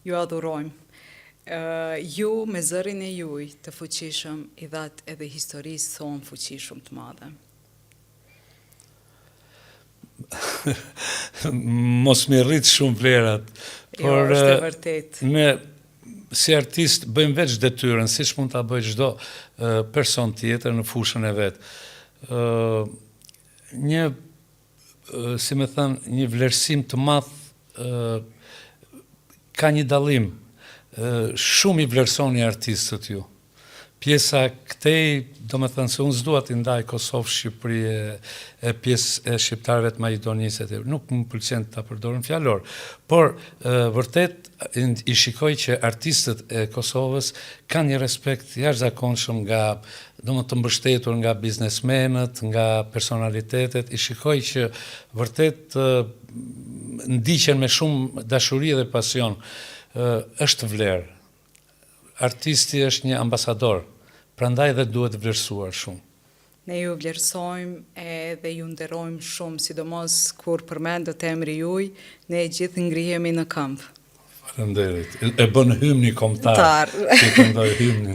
ju adhurojmë. Ju me zërin e juj të fuqishëm i dhat edhe historisë thonë fuqishëm të madhe. Mos më rrit shumë vlerat, por është e vërtet. Ne si artist bëjmë veç detyrën, siç mund ta bëjë çdo person tjetër në fushën e vet. Si më thënë, një vlerësim të madh ka një dallim. Shumë i vlerësoni artistët ju. Pjesa këtej, do me thënë se unë s'dua t'i ndaj Kosovë, Shqipëri e pjesë e shqiptarëve të Maqedonisë, nuk më pëlqen ta përdorën fjalor, por vërtet i shikoj që artistët e Kosovës kanë një respekt jashtëzakonshëm nga, domethënë të mbështetur nga biznesmenët, nga personalitetet, i shikoj që vërtet ndiqen me shumë dashuri dhe pasion. Është vlerë. Artisti është një ambasador, prandaj dhe duhet vlerësuar shumë. Ne ju vlerësojmë edhe ju nderojmë shumë, sidomos kur përmendet emri juaj, ne gjithë ngrihemi në këmbë. Faleminderit. E bën hymni kombëtar. Që këndoj hymnin.